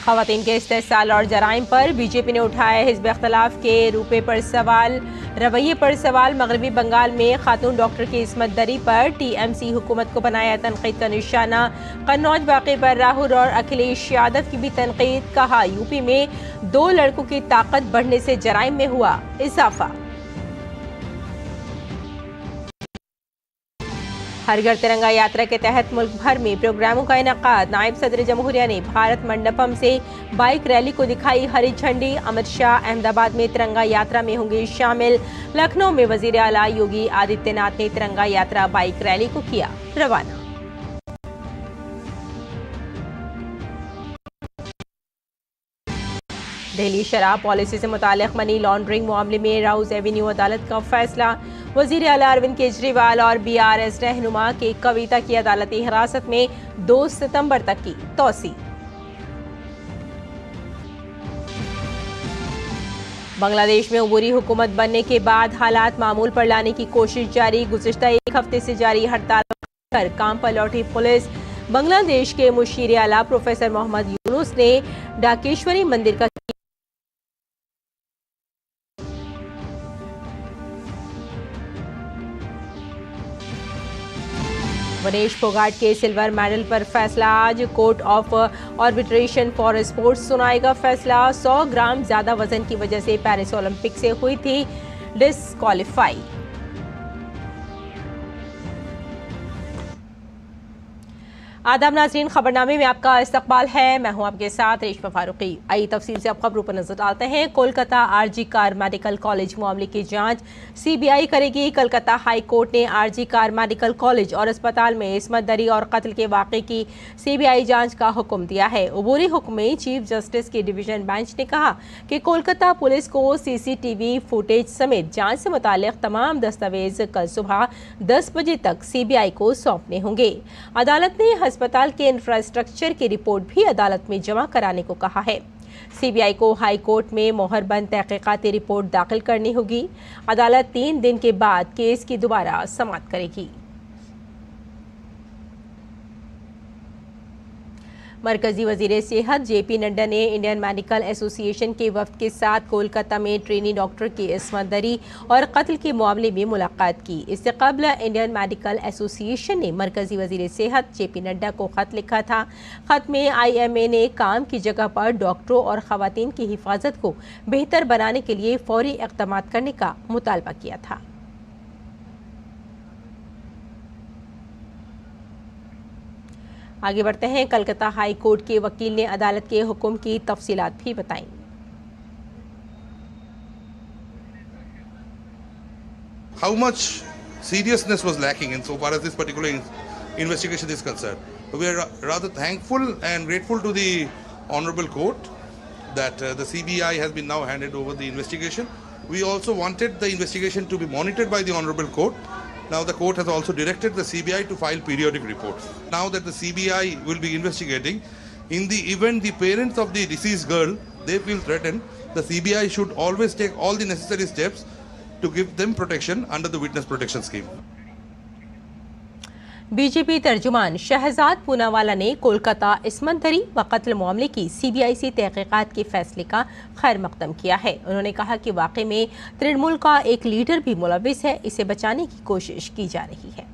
ख़वातीन के इस्तेहसाल और जराइम पर बीजेपी ने उठाया हिज़्ब इख्तिलाफ के रवैये पर सवाल। मगरबी बंगाल में खातून डॉक्टर की इस्मत दरी पर टीएमसी हुकूमत को बनाया तनकीद का निशाना। कन्नौज वाक़े पर राहुल और अखिलेश यादव की भी तनकीद। कहा यूपी में 2 लड़कों की ताकत बढ़ने से जराइम में हुआ इजाफा। हर घर तिरंगा यात्रा के तहत मुल्क भर में प्रोग्रामों का इनेकाद। नायब सदर जमहूरिया ने भारत मंडपम से बाइक रैली को दिखाई हरी झंडी। अमित शाह अहमदाबाद में तिरंगा यात्रा में होंगे शामिल। लखनऊ में वजीर आला योगी आदित्यनाथ ने तिरंगा यात्रा बाइक रैली को किया रवाना। दिल्ली शराब पॉलिसी से मुतालिक मनी लॉन्ड्रिंग मामले में राउज एवेन्यू अदालत का फैसला। वजीर आला अरविंद केजरीवाल और बीआरएस रहनुमा के कविता की अदालती हिरासत में 2 सितंबर तक की तौसी। बांग्लादेश में अबूरी हुकूमत बनने के बाद हालात मामूल पर लाने की कोशिश जारी। गुज़िश्ता 1 हफ्ते से जारी हड़ताल कर काम पर लौटी पुलिस। बांग्लादेश के मुशीर आला प्रोफेसर मोहम्मद यूनुस ने डाकेश्वरी मंदिर का मनीष फोगाट के सिल्वर मेडल पर फैसला। आज court of arbitration for sports सुनाएगा फैसला। 100 ग्राम ज्यादा वजन की वजह से पेरिस ओलंपिक से हुई थी डिस्क्वालीफाई। आदाब नाज़रीन, खबरनामे में आपका इस्तकबाल है। मैं हूं आपके साथ रेशमा फारूकी। आई तफसील से अब खबरों पर नजर डालते हैं। Kolkata RG Kar medical college मामले की जांच सीबीआई करेगी। कलकत्ता हाई कोर्ट ने आरजी कार मेडिकल कॉलेज और अस्पताल में इस्मत दरी और कत्ल के वाक़े की सीबीआई जांच का हुक्म दिया है। अबूरी हुक्म में चीफ जस्टिस की डिवीजन बेंच ने कहा कि कोलकाता पुलिस को सीसीटीवी फुटेज समेत जांच से मुतालिक तमाम दस्तावेज कल सुबह 10 बजे तक सीबीआई को सौंपने होंगे। अदालत ने अस्पताल के इंफ्रास्ट्रक्चर की रिपोर्ट भी अदालत में जमा कराने को कहा है। सीबीआई को हाई कोर्ट में मोहरबंद तहकीकाती रिपोर्ट दाखिल करनी होगी। अदालत 3 दिन के बाद केस की दोबारा समाअत करेगी। मरकजी वजीर सेहत जेपी नड्डा ने इंडियन मेडिकल एसोसिएशन के वफ्द के साथ कोलकाता में ट्रेनी डॉक्टर की इस्मत दरी और कत्ल के मामले में मुलाकात की। इससे कबल इंडियन मेडिकल एसोसिएशन ने मरकजी वजीर सेहत जेपी नड्डा को खत लिखा था। खत में IMA ने काम की जगह पर डॉक्टरों और खवातीन की हिफाजत को बेहतर बनाने के लिए फौरी इक़दाम करने का मुतालबा किया था। आगे बढ़ते हैं। कलकत्ता हाई कोर्ट के वकील ने अदालत के हुक्म की तफसीलात भी बताई। How much seriousness was lacking in so far as this particular investigation is concerned? We are rather thankful and grateful to the Honorable Court that the CBI has been now handed over the investigation. We also wanted the investigation to be monitored by the Honorable Court. Now the court has also directed the CBI to file periodic reports. Now that the CBI will be investigating, in the event the parents of the deceased girl, they feel threatened, the CBI should always take all the necessary steps to give them protection under the witness protection scheme. BJP तर्जुमान शहजाद पूनावाला ने कोलकाता इस्मत दरी व कत्ल मामले की CBI से तहकीकात के फैसले का खैर मकदम किया है। उन्होंने कहा कि वाकई में तृणमूल का एक लीडर भी मुलविस है, इसे बचाने की कोशिश की जा रही है।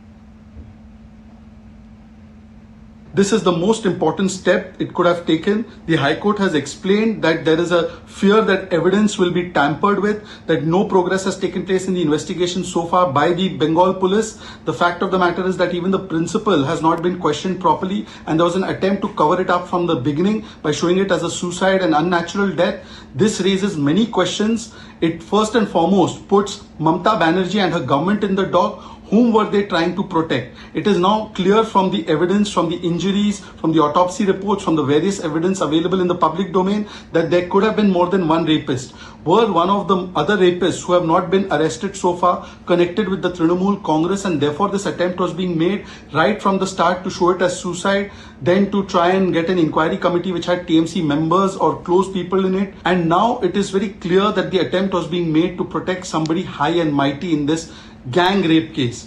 This is the most important step it could have taken. The High Court has explained that there is a fear that evidence will be tampered with, that no progress has taken place in the investigation so far by the Bengal police. The fact of the matter is that even the principal has not been questioned properly, and there was an attempt to cover it up from the beginning by showing it as a suicide and unnatural death. This raises many questions. It first and foremost puts Mamata Banerjee and her government in the dock. Whom were they trying to protect? It is now clear from the evidence, from the injuries, from the autopsy reports, from the various evidence available in the public domain that there could have been more than one rapist. Were one of the other rapists who have not been arrested so far connected with the Trinamool Congress, and therefore this attempt was being made right from the start to show it as suicide, then to try and get an inquiry committee which had TMC members or close people in it. And now it is very clear that the attempt was being made to protect somebody high and mighty in this gang rape case.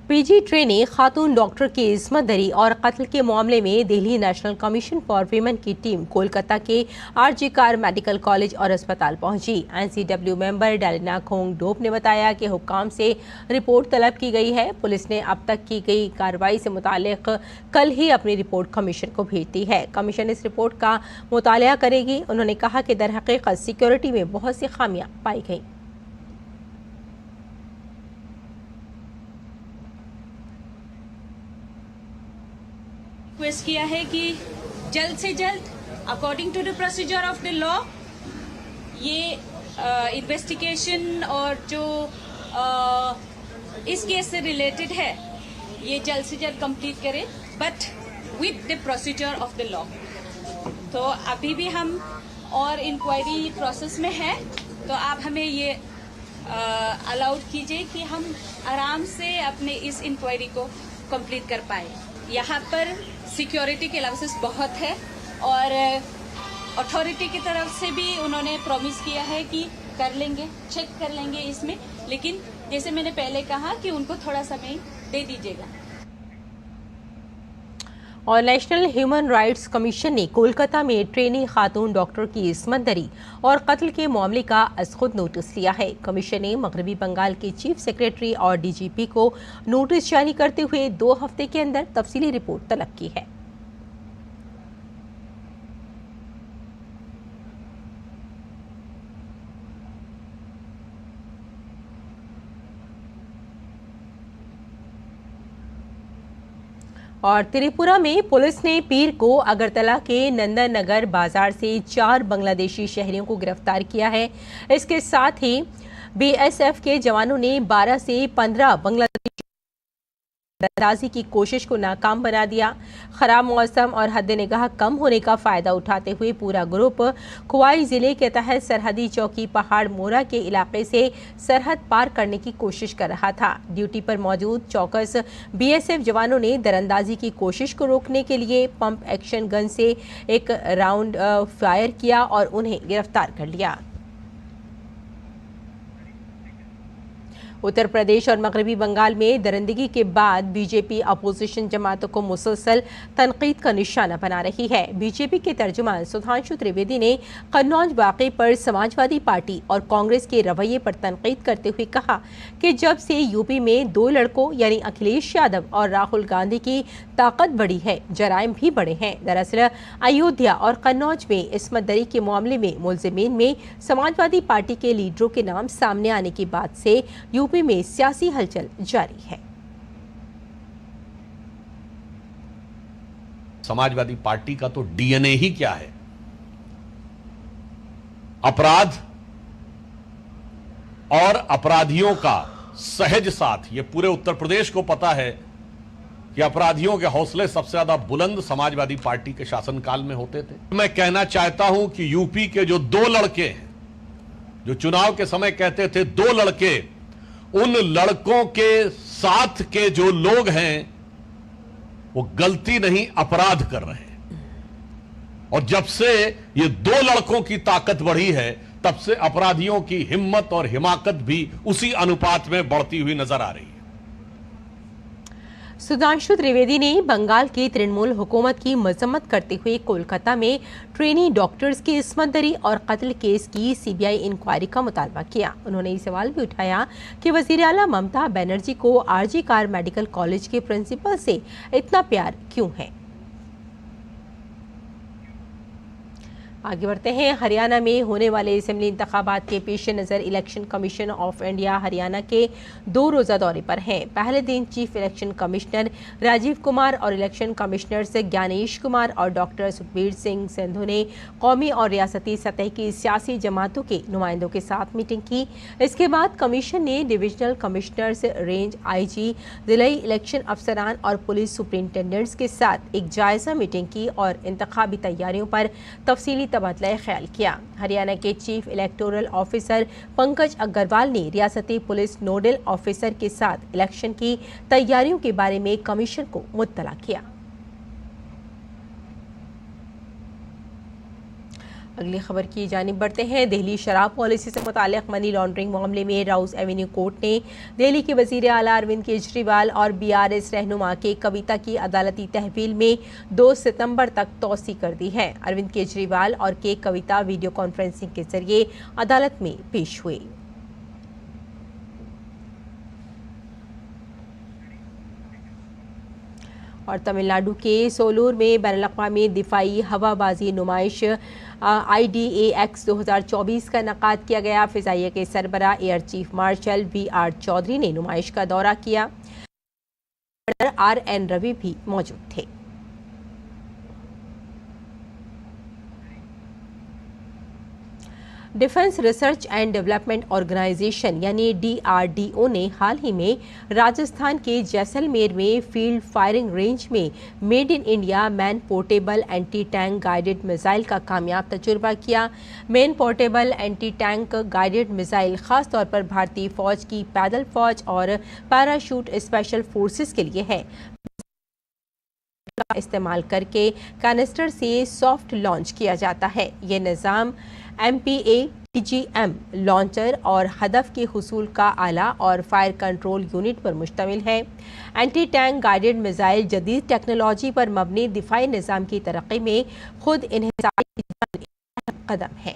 PG trainee Khatoon doctor की इस्मत दरी और कत्ल के मामले में Delhi national commission for women की team Kolkata के RG Kar medical college और अस्पताल पहुंची। एनसीडब्ल्यू मेंबर डालिना खोंगडोप ने बताया कि हुक्काम से रिपोर्ट तलब की गई है। पुलिस ने अब तक की गई कार्रवाई से मुतालिक कल ही अपनी रिपोर्ट कमीशन को भेज दी है। कमीशन इस रिपोर्ट का मुतालिया करेगी। उन्होंने कहा कि दरहकीकत सिक्योरिटी में बहुत सी खामियां पाई गई। रिक्वेस्ट किया है कि जल्द से जल्द according to the procedure of the law ये इन्वेस्टिगेशन और जो इस केस से रिलेटेड है ये जल्द से जल्द कंप्लीट करें, but with the procedure of the law. तो अभी भी हम और इंक्वायरी प्रोसेस में है, तो आप हमें ये अलाउड कीजिए कि हम आराम से अपने इस इंक्वायरी को कंप्लीट कर पाए। यहाँ पर सिक्योरिटी के अलाउंसेस बहुत है और अथॉरिटी की तरफ से भी उन्होंने प्रॉमिस किया है कि कर लेंगे, चेक कर लेंगे इसमें, लेकिन जैसे मैंने पहले कहा कि उनको थोड़ा समय दे दीजिएगा। और नेशनल ह्यूमन राइट्स कमीशन ने कोलकाता में ट्रेनी खातून डॉक्टर की इस्मत दरी और कत्ल के मामले का अज खुद नोटिस लिया है। कमीशन ने मगरबी बंगाल के चीफ सेक्रेटरी और डीजीपी को नोटिस जारी करते हुए 2 हफ्ते के अंदर तफसीली रिपोर्ट तलब की है। और त्रिपुरा में पुलिस ने पीर को अगरतला के नंदन नगर बाजार से 4 बांग्लादेशी शहरियों को गिरफ्तार किया है। इसके साथ ही बीएसएफ के जवानों ने 12 से 15 बांग्लादेशी दराजी की कोशिश को नाकाम बना दिया। खराब मौसम और हद निगाह कम होने का फायदा उठाते हुए पूरा ग्रुप खुवाई जिले के तहत सरहदी चौकी पहाड़ मोरा के इलाके से सरहद पार करने की कोशिश कर रहा था। ड्यूटी पर मौजूद चौकस बीएसएफ जवानों ने दरअंदाजी की कोशिश को रोकने के लिए पंप एक्शन गन से एक राउंड फायर किया और उन्हें गिरफ्तार कर लिया। उत्तर प्रदेश और मगरबी बंगाल में दरिंदगी के बाद बीजेपी अपोजिशन जमातों को मुसलसल तनकीद का निशाना बना रही है। बीजेपी के तर्जुमान सुधांशु त्रिवेदी ने कन्नौज वाक़े पर समाजवादी पार्टी और कांग्रेस के रवैये पर तनकीद करते हुए कहा कि जब से यूपी में 2 लड़कों यानी अखिलेश यादव और राहुल गांधी की ताकत बढ़ी है, जराइम भी बढ़े हैं। दरअसल अयोध्या और कन्नौज में इस्मत दरी के मामले में मुलजिमीन में समाजवादी पार्टी के लीडरों के नाम सामने आने के बाद से यूपी में सियासी हलचल जारी है। समाजवादी पार्टी का तो डीएनए ही क्या है, अपराध और अपराधियों का सहज साथ। ये पूरे उत्तर प्रदेश को पता है कि अपराधियों के हौसले सबसे ज्यादा बुलंद समाजवादी पार्टी के शासनकाल में होते थे। मैं कहना चाहता हूं कि यूपी के जो 2 लड़के हैं, जो चुनाव के समय कहते थे 2 लड़के, उन लड़कों के साथ के जो लोग हैं वो गलती नहीं अपराध कर रहे हैं। और जब से ये 2 लड़कों की ताकत बढ़ी है, तब से अपराधियों की हिम्मत और हिमाकत भी उसी अनुपात में बढ़ती हुई नजर आ रही है। सुधांशु त्रिवेदी ने बंगाल की तृणमूल हुकूमत की मजम्मत करते हुए कोलकाता में ट्रेनी डॉक्टर्स की इस्मत दरी और कत्ल केस की सीबीआई इंक्वायरी का मुतालबा किया। उन्होंने ये सवाल भी उठाया कि वजीर आला ममता बनर्जी को आरजी कार मेडिकल कॉलेज के प्रिंसिपल से इतना प्यार क्यों है। आगे बढ़ते हैं। हरियाणा में होने वाले असेंबली इंतखाबात के पेश नज़र election commission of India Haryana के 2 रोज़ा दौरे पर हैं। पहले दिन chief election commissioner Rajeev Kumar और इलेक्शन कमिश्नर्स ज्ञानेश कुमार और डॉक्टर सुखबीर सिंह संधू ने कौमी और रियासती सतह की सियासी जमातों के नुमाइंदों के साथ मीटिंग की। इसके बाद कमीशन ने डिविजनल कमिश्नर्स, रेंज आईजी, जिलाई इलेक्शन अफसरान और पुलिस सुपरिंटेंडेंट्स के साथ एक जायजा मीटिंग की और इंतखाबी तैयारियों पर तफसीली तबादला ख्याल किया। हरियाणा के chief electoral officer Pankaj Agarwal ने रियासती पुलिस नोडल ऑफिसर के साथ इलेक्शन की तैयारियों के बारे में कमीशन को मुत्तला किया। अगली खबर की जानिब बढ़ते हैं। दिल्ली शराब पॉलिसी से मुताल्लिक मनी लॉन्ड्रिंग मामले में राउस एवेन्यू कोर्ट ने दिल्ली के वजीर आला अरविंद केजरीवाल और BRS रहनुमा के कविता की अदालती तहवील में 2 सितंबर तक तौसी कर दी है। अरविंद केजरीवाल और के कविता वीडियो कॉन्फ्रेंसिंग के जरिए अदालत में पेश हुए। और तमिलनाडु के सोलूर में बैनुल-अक़वामी दिफाई हवाबाजी नुमाइश IDAX 2024 का इनेकाद किया गया। फ़िज़ाइया के सरबरा air chief marshal VR Chaudhary ने नुमाइश का दौरा किया। RN रवि भी मौजूद थे। Defence research and development organisation यानी DRDO ने हाल ही में राजस्थान के जैसलमेर में फील्ड फायरिंग रेंज में made in India man portable anti tank guided missile का कामयाब तजुर्बा किया। Man portable anti tank guided missile खास तौर पर भारतीय फौज की पैदल फौज और पैराशूट स्पेशल फोर्सेस के लिए है। इस्तेमाल करके कैनिस्टर से सॉफ्ट लॉन्च किया जाता है। ये निज़ाम MPA-TGM लॉन्चर और हदफ के हुसूल का आला और फायर कंट्रोल यूनिट पर मुश्तमिल है। एंटी टैंक गाइडेड मिसाइल जदीद टेक्नोलॉजी पर मबनी दिफाई निज़ाम की तरक्की में खुद इन्हिसारी कदम है।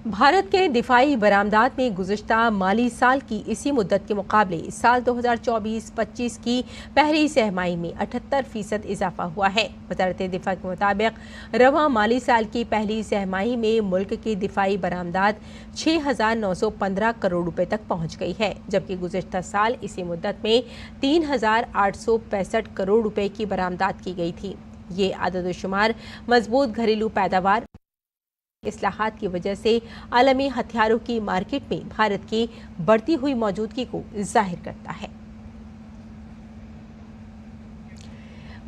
भारत के दिफाई बरामदात में गुज़िश्ता माली साल की इसी मुद्दत के मुकाबले साल 2024-25 की पहली सहमाही में 78% इजाफा हुआ है। वज़ारत दिफा के मुताबिक रवां माली साल की पहली सहमाही में मुल्क की दिफाई बरामदात 6,915 करोड़ रुपए तक पहुँच गई है, जबकि गुज़िश्ता साल इसी मुद्दत में 3,865 करोड़ रुपए की बरामदात की गई थी। ये आददोशुमार मजबूत घरेलू पैदावार इस्लाहात की वजह से आलमी हथियारों की मार्केट में भारत की बढ़ती हुई मौजूदगी को जाहिर करता है।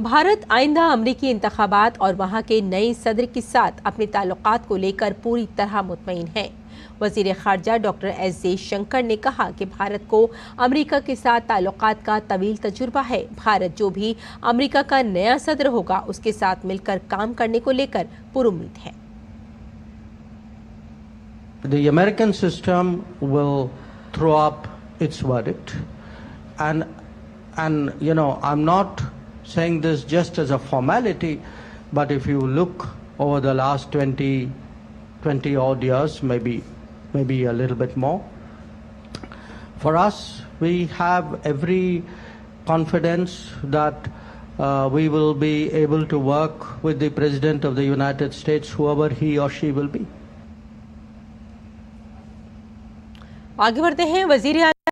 भारत आइंदा अमरीकी इंतखाबात और वहां के नए सदर के साथ अपने ताल्लुकात को लेकर पूरी तरह मुतमईन है। वज़ीर ख़ारजा डॉक्टर S जयशंकर ने कहा कि भारत को अमरीका के साथ ताल्लुकात का तवील तजुर्बा है। भारत जो भी अमरीका का नया सदर होगा उसके साथ मिलकर काम करने को लेकर पुरुम्मीद है। The American system will throw up its verdict, and you know, I'm not saying this just as a formality, but if you look over the last 20 odd years, maybe a little bit more, for us we have every confidence that we will be able to work with the President of the United States, whoever he or she will be. आगे बढ़ते हैं। वज़ीर आला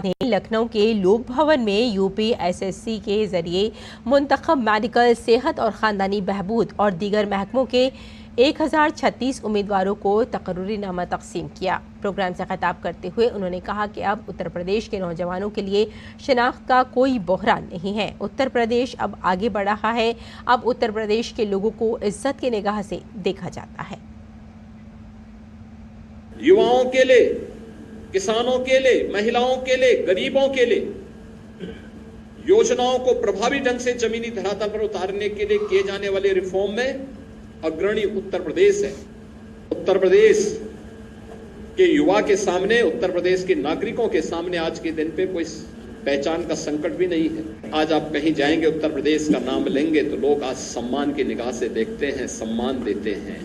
ने लखनऊ के लोक भवन में UPSSC के जरिए मुंतखब मेडिकल, सेहत और ख़ानदानी बहबूद और दीगर महकमों के 1036 उम्मीदवारों को तकर्रुरीनामा तकसीम किया। प्रोग्राम से खिताब करते हुए उन्होंने कहा कि अब उत्तर प्रदेश के नौजवानों के लिए शनाख्त का कोई बहरान नहीं है। उत्तर प्रदेश अब आगे बढ़ रहा है। अब उत्तर प्रदेश के लोगों को इज्जत की निगाह से देखा जाता है। युवाओं के लिए, किसानों के लिए, महिलाओं के लिए, गरीबों के लिए योजनाओं को प्रभावी ढंग से जमीनी धरातल पर उतारने के लिए किए जाने वाले रिफॉर्म में अग्रणी उत्तर प्रदेश है। उत्तर प्रदेश के युवा के सामने, उत्तर प्रदेश के नागरिकों के सामने आज के दिन पे कोई पहचान का संकट भी नहीं है। आज आप कहीं जाएंगे, उत्तर प्रदेश का नाम लेंगे तो लोग आज सम्मान की निगाह से देखते हैं, सम्मान देते हैं।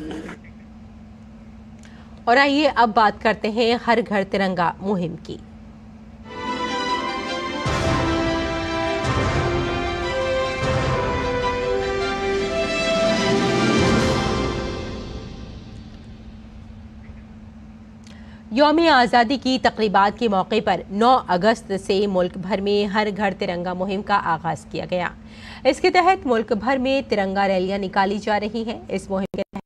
और आइए अब बात करते हैं हर घर तिरंगा मुहिम की। यौम आज़ादी की तक़रीबात के मौके पर 9 अगस्त से मुल्क भर में हर घर तिरंगा मुहिम का आगाज़ किया गया। इसके तहत मुल्क भर में तिरंगा रैलियां निकाली जा रही हैं। इस मुहिम के तहत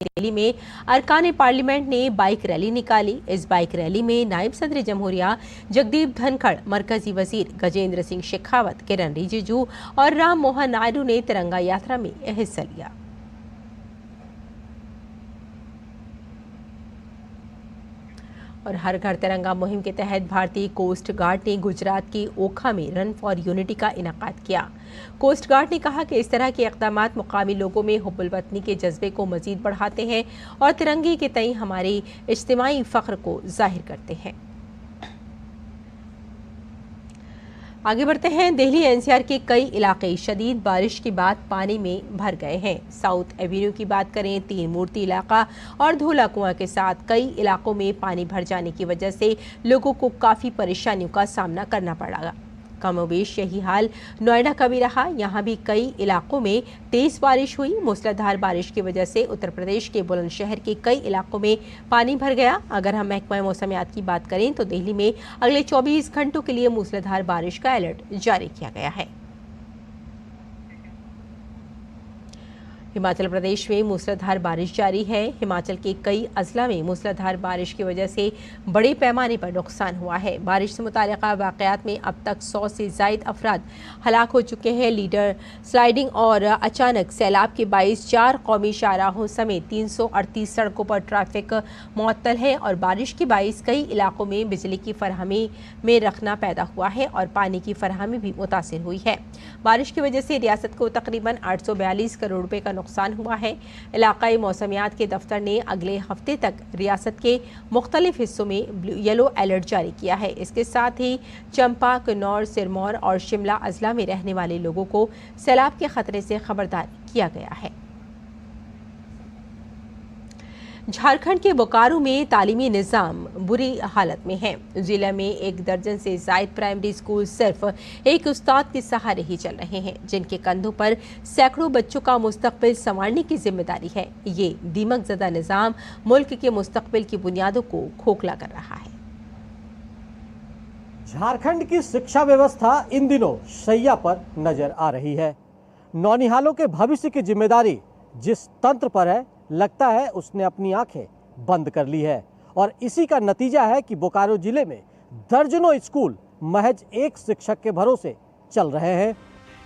दिल्ली में अरकान पार्लियामेंट ने बाइक रैली निकाली। इस बाइक रैली में नायब सदर जमहूरिया जगदीप धनखड़, मरकजी वजीर गजेंद्र सिंह शेखावत, किरण रिजिजू और राम मोहन नायडू ने तिरंगा यात्रा में हिस्सा लिया। और हर घर तिरंगा मुहिम के तहत भारतीय कोस्ट गार्ड ने गुजरात के ओखा में रन फॉर यूनिटी का इनेकाद किया। कोस्ट गार्ड ने कहा कि इस तरह के इक़दामात मुकामी लोगों में हुब्बुल वतनी के जज्बे को मजीद बढ़ाते हैं और तिरंगे के तई हमारे इज्तिमाई फ़ख्र को जाहिर करते हैं। आगे बढ़ते हैं। दिल्ली एनसीआर के कई इलाके शदीद बारिश के बाद पानी में भर गए हैं। साउथ एवेन्यू की बात करें, तीन मूर्ति इलाका और धोला कुआं के साथ कई इलाकों में पानी भर जाने की वजह से लोगों को काफ़ी परेशानियों का सामना करना पड़ा। कमोबेश यही हाल नोएडा का भी रहा। यहाँ भी कई इलाकों में तेज बारिश हुई। मूसलाधार बारिश की वजह से उत्तर प्रदेश के बुलंदशहर के कई इलाकों में पानी भर गया। अगर हम महकमा मौसमियात की बात करें तो दिल्ली में अगले 24 घंटों के लिए मूसलाधार बारिश का अलर्ट जारी किया गया है। हिमाचल प्रदेश में मूसलाधार बारिश जारी है। हिमाचल के कई अजला में मूसलाधार बारिश की वजह से बड़े पैमाने पर नुकसान हुआ है। बारिश से मुताल्लिक़ा वाक़यात में अब तक 100 से ज़ायद अफराद हलाक हो चुके हैं। लीडर स्लाइडिंग और अचानक सैलाब के बाइस 4 कौमी शाहराहों समेत 338 सड़कों पर ट्रैफिक मुअत्तल है और बारिश के बाइस कई इलाकों में बिजली की फरहमी में रखना पैदा हुआ है और पानी की फरहमी भी मुतासिर हुई है। बारिश की वजह से रियासत को तकरीबन 842 करोड़ रुपए का नुकसान हुआ है। इलाकाई मौसमियात के दफ्तर ने अगले हफ्ते तक रियासत के मुख्तलिफ हिस्सों में येलो अलर्ट जारी किया है। इसके साथ ही चंपा, किन्नौर, सिरमौर और शिमला अजला में रहने वाले लोगों को सैलाब के खतरे से खबरदार किया गया है। झारखंड के बोकारो में तालीमी निज़ाम बुरी हालत में है। जिले में 1 दर्जन से ज़ायद प्राइमरी स्कूल सिर्फ एक उस्ताद के सहारे ही चल रहे हैं, जिनके कंधों पर सैकड़ों बच्चों का मुस्तकबिल संवारने की जिम्मेदारी है। ये दीमक ज़दा निज़ाम मुल्क के मुस्तकबिल की बुनियादों को खोखला कर रहा है। झारखंड की शिक्षा व्यवस्था इन दिनों शैया पर नजर आ रही है। नौनिहालों के भविष्य की जिम्मेदारी जिस तंत्र पर है, लगता है उसने अपनी आंखें बंद कर ली है और इसी का नतीजा है कि बोकारो जिले में दर्जनों स्कूल महज एक शिक्षक के भरोसे चल रहे हैं।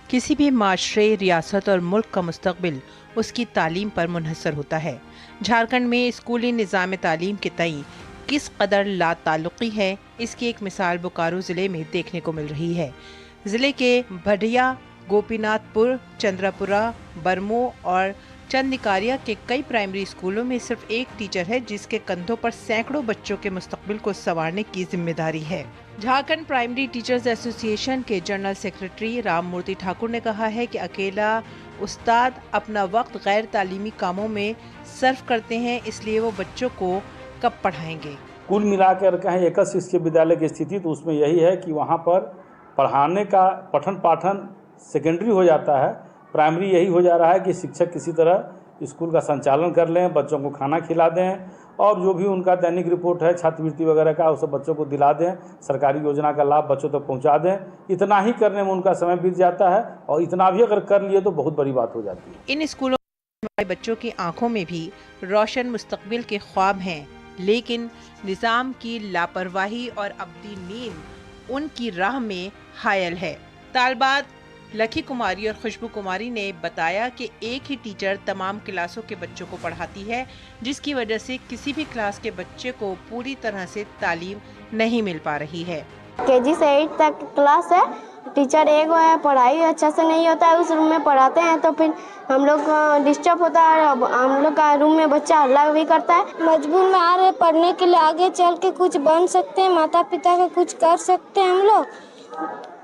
किसी भी माशरे, रियासत और मुल्क का मुस्तकबिल उसकी तालीम पर मुनहसर होता है। झारखंड में स्कूली निज़ाम तालीम के तई किस कदर लाताल्लुकी है, इसकी एक मिसाल बोकारो जिले में देखने को मिल रही है। जिले के भडिया, गोपीनाथपुर, चंद्रपुरा, बरमो और चंदिकारिया के कई प्राइमरी स्कूलों में सिर्फ एक टीचर है, जिसके कंधों पर सैकड़ों बच्चों के मुस्तकबिल को संवारने की जिम्मेदारी है। झारखंड प्राइमरी टीचर्स एसोसिएशन के जनरल सेक्रेटरी राममूर्ति ठाकुर ने कहा है कि अकेला उस्ताद अपना वक्त गैर तालीमी कामों में सर्फ करते हैं, इसलिए वो बच्चों को कब पढ़ाएंगे। कुल मिलाकर कहें एकल शिक्षक विद्यालय की स्थिति तो उसमें यही है कि वहाँ पर पढ़ाने का पठन पाठन सेकेंडरी हो जाता है। प्राइमरी यही हो जा रहा है कि शिक्षक किसी तरह स्कूल का संचालन कर लें, बच्चों को खाना खिला दें और जो भी उनका दैनिक रिपोर्ट है छात्रवृत्ति वगैरह का, उस बच्चों को दिला दें, सरकारी योजना का लाभ बच्चों तक पहुंचा दें। इतना ही करने में उनका समय बीत जाता है और इतना भी अगर कर लिए तो बहुत बड़ी बात हो जाती है। इन स्कूलों में बच्चों की आंखों में भी रोशन मुस्तकबिल के ख्वाब हैं, लेकिन निज़ाम की लापरवाही और अब्दी नींद उनकी राह में हायल है। तालबात लखी कुमारी और खुशबू कुमारी ने बताया कि एक ही टीचर तमाम क्लासों के बच्चों को पढ़ाती है, जिसकी वजह से किसी भी क्लास के बच्चे को पूरी तरह से तालीम नहीं मिल पा रही है। केजी से 8 तक क्लास है, टीचर एक है, पढ़ाई अच्छा से नहीं होता है, उस रूम में पढ़ाते हैं तो फिर हम लोग डिस्टर्ब होता है। हम लोग का रूम में बच्चा हल्ला भी करता है। मजबूर में आ रहे पढ़ने के लिए, आगे चल के कुछ बन सकते हैं, माता पिता का कुछ कर सकते हैं हम लोग।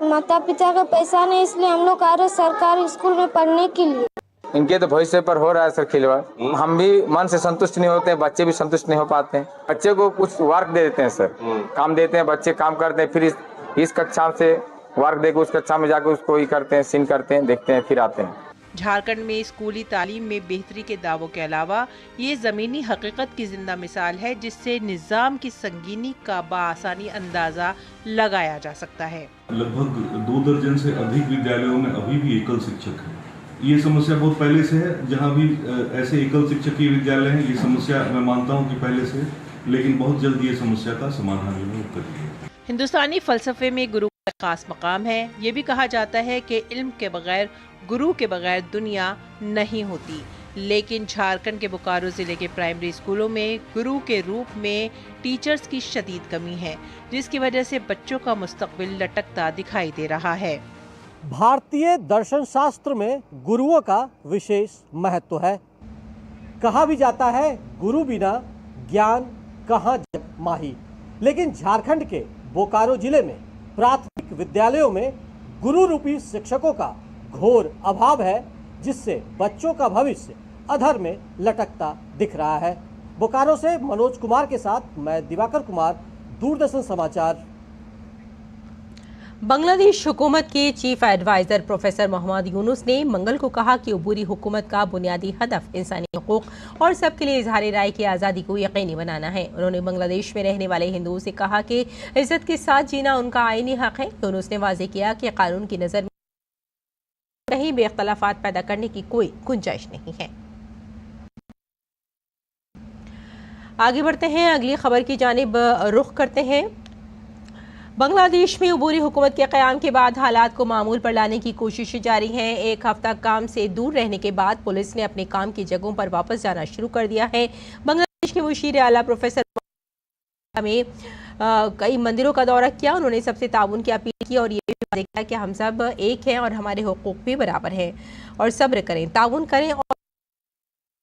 माता पिता का पैसा नहीं, इसलिए हम लोग आ रहे सरकारी स्कूल में पढ़ने के लिए। इनके तो भविष्य पर हो रहा है सर खिलवाड़। हम भी मन से संतुष्ट नहीं होते हैं, बच्चे भी संतुष्ट नहीं हो पाते हैं। बच्चे को कुछ वर्क दे देते हैं सर, काम देते हैं, बच्चे काम करते हैं, फिर इस कक्षा से वर्क देकर उस कक्षा में जाकर उसको ही करते हैं, सीन करते हैं, देखते हैं, फिर आते हैं। झारखंड में स्कूली तालीम में बेहतरी के दावों के अलावा ये ज़मीनी हकीकत की जिंदा मिसाल है, जिससे निज़ाम की संगीनी का बाआसानी अंदाजा लगाया जा सकता है। लगभग 2 दर्जन से अधिक विद्यालयों में अभी भी एकल शिक्षक है। ये समस्या बहुत पहले से है। जहाँ भी ऐसे एकल शिक्षक के विद्यालय हैं, ये समस्या मैं मानता हूँ कि पहले से, लेकिन बहुत जल्द ये समस्या का समाधान होगा। हिंदुस्तानी फलसफे में गुरु का खास मकाम है। ये भी कहा जाता है कि इल्म के बगैर, गुरु के बगैर दुनिया नहीं होती। लेकिन झारखंड के बोकारो जिले के प्राइमरी स्कूलों में गुरु के रूप में टीचर्स की शदीद कमी है, जिसकी वजह से बच्चों का मुस्तकबिल लटकता दिखाई दे रहा है। भारतीय दर्शन शास्त्र में गुरुओं का विशेष महत्व है। कहा भी जाता है गुरु बिना ज्ञान कहाँ जग माही। लेकिन झारखंड के बोकारो जिले में प्राथमिक विद्यालयों में गुरु रूपी शिक्षकों का घोर अभाव है, जिससे बच्चों का भविष्य अधर में लटकता दिख रहा है। बोकारो से मनोज कुमार के साथ मैं दिवाकर कुमार, दूरदर्शन समाचार। बांग्लादेश हुकूमत के chief adviser professor Mohammad Yunus ने मंगल को कहा कि अबूरी हुकूमत का बुनियादी हदफ इंसानी हकूक और सबके लिए इजहार राय की आज़ादी को यकीनी बनाना है। उन्होंने बांग्लादेश में रहने वाले हिंदुओं से कहा कि इज्जत के साथ जीना उनका आईनी हक है। यूनुस ने वाज़ेह किया कि कानून की नज़र में कहीं भी इख्तलाफात पैदा करने की कोई गुंजाइश नहीं है। आगे बढ़ते हैं, अगली खबर की जानिब रुख करते हैं। बांग्लादेश में अबूरी हुकूमत के क़याम के बाद हालात को मामूल पर लाने की कोशिशें जारी हैं। एक हफ्ता काम से दूर रहने के बाद पुलिस ने अपने काम की जगहों पर वापस जाना शुरू कर दिया है। बांग्लादेश के मुशीर आला प्रोफेसर में कई मंदिरों का दौरा किया। उन्होंने सबसे ताउन की अपील की और ये भी देखा कि हम सब एक हैं और हमारे हुकूक भी बराबर हैं और सब्र करें, ताउन करें और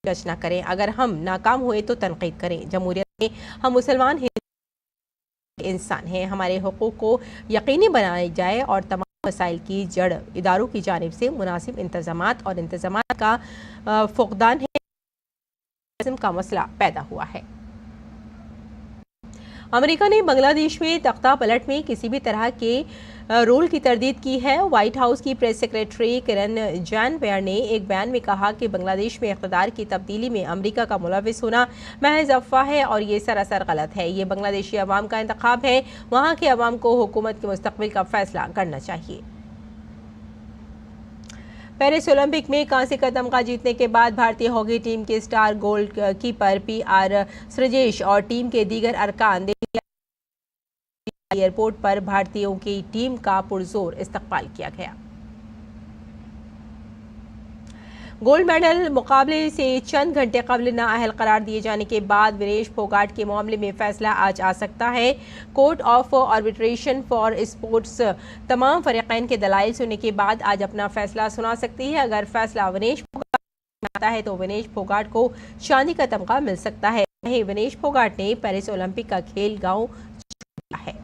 रचना करें। अगर हम नाकाम हुए तो तनकीद करें। जमहूरियत में हम मुसलमान इंसान हैं, हमारे हुकूक को यकीनी बनाया जाए और तमाम मसाइल की जड़ इदारों की जानिब से मुनासिब इंतजामात और इंतजामात का फुकदान है का मसला पैदा हुआ है। अमेरिका ने बांग्लादेश में तख्ता पलट में किसी भी तरह के रोल की तरदीद की है। व्हाइट हाउस की प्रेस सेक्रेटरी किरण जानवेयर ने एक बयान में कहा कि बांग्लादेश में इक़्तिदार की तब्दीली में अमेरिका का मुलविस होना महज अफवाह है और ये सरासर गलत है। ये बांग्लादेशी अवाम का इंतखाब है, वहाँ के अवाम को हुकूमत के मुस्तकबिल का फैसला करना चाहिए। पेरिस ओलंपिक में कांस्य का तमगा जीतने के बाद भारतीय हॉकी टीम के star gold keeper PR Srijesh और टीम के दीगर अरकान एयरपोर्ट पर भारतीयों की टीम का पुरजोर इस्तकबाल किया गया। गोल्ड मेडल मुकाबले से चंद घंटे कबल नाअहल करार दिए जाने के बाद विनेश फोगाट के मामले में फैसला आज आ सकता है। Court of arbitration for sports तमाम फरीकैन के दलाइल सुनने के बाद आज अपना फैसला सुना सकती है। अगर फैसला विनेश फोगाट में आता है तो विनेश फोगाट को चांदी का तमगा मिल सकता है। वहीं विनेश फोगाट ने पेरिस ओलंपिक का खेल गांव छोड़ दिया है।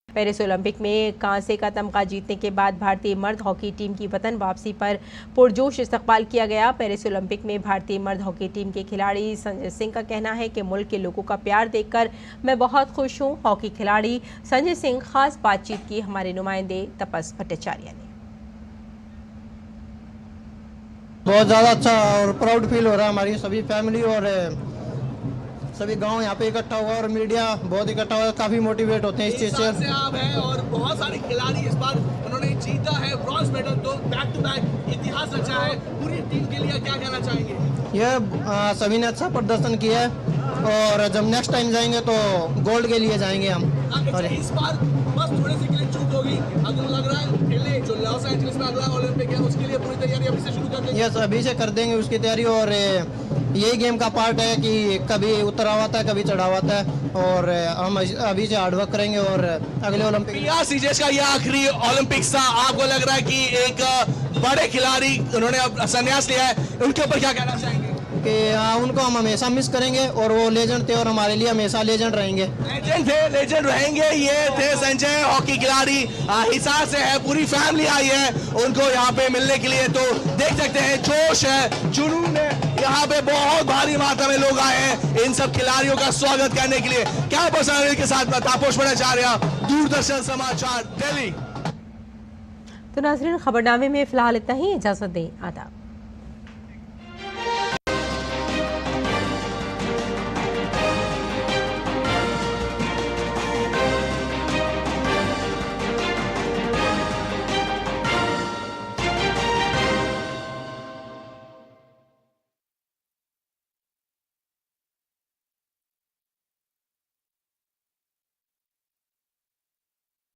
पेरिस ओलंपिक में कांसे का तमगा जीतने के बाद भारतीय मर्द हॉकी टीम की वतन वापसी पर पुरजोश इस्तकबाल किया गया। पेरिस ओलंपिक में भारतीय मर्द हॉकी टीम के खिलाड़ी संजय सिंह का कहना है कि मुल्क के लोगों का प्यार देखकर मैं बहुत खुश हूँ। हॉकी खिलाड़ी संजय सिंह खास बातचीत की हमारे नुमाइंदे तपस भट्टाचार्य ने। बहुत ज़्यादा अच्छा और प्राउड फील हो रहा है। हमारी सभी फैमिली और सभी गांव यहाँ पे इकट्ठा हुआ और मीडिया बहुत इकट्ठा हुआ, काफी मोटिवेट होते हैं इस चीज से। आप हैं और बहुत सारे खिलाड़ी इस बार उन्होंने जीता है ब्रॉन्ज मेडल, तो बैक टू बैक इतिहास रचा है। पूरी टीम के लिए क्या कहना चाहेंगे? ये सभी ने अच्छा प्रदर्शन किया है और जब नेक्स्ट टाइम जाएंगे तो गोल्ड के लिए जाएंगे हम। और इस बार बस थोड़े से के लिए चूक होगी, अगर लग रहा है पहले जो लॉस एंजलिस में अगला ओलंपिक है उसके लिए पूरी तैयारी अभी से शुरू कर देंगे। यस, अभी से कर देंगे उसकी तैयारी और यही गेम का पार्ट है कि कभी उतराव आता है, कभी चढ़ाव आता है और हम अभी से हार्डवर्क करेंगे और अगले ओलंपिक। सीजेश का यह आखिरी ओलंपिक्स था, आपको लग रहा है कि एक बड़े खिलाड़ी उन्होंने संन्यास लिया है, उनके ऊपर क्या कहना चाहेंगे? कि उनको हम हमेशा मिस करेंगे और वो लेजेंड थे और हमारे लिए हमेशा लेजेंड रहेंगे। लेजेंड थे, लेजेंड रहेंगे। ये थे संजय, हॉकी खिलाड़ी। हिसार से है, पूरी फैमिली आई है उनको यहाँ पे मिलने के लिए। तो देख सकते हैं जोश है, जुनून है, यहाँ पे बहुत भारी मात्रा में लोग आए हैं इन सब खिलाड़ियों का स्वागत करने के लिए। क्या पर्सनैलिटी के साथ तापोश भट्टाचार्य, दूरदर्शन समाचार, दिल्ली। तो नाज़रीन, खबरनामे में फिलहाल इतना ही। इजाजत दें, आदाब।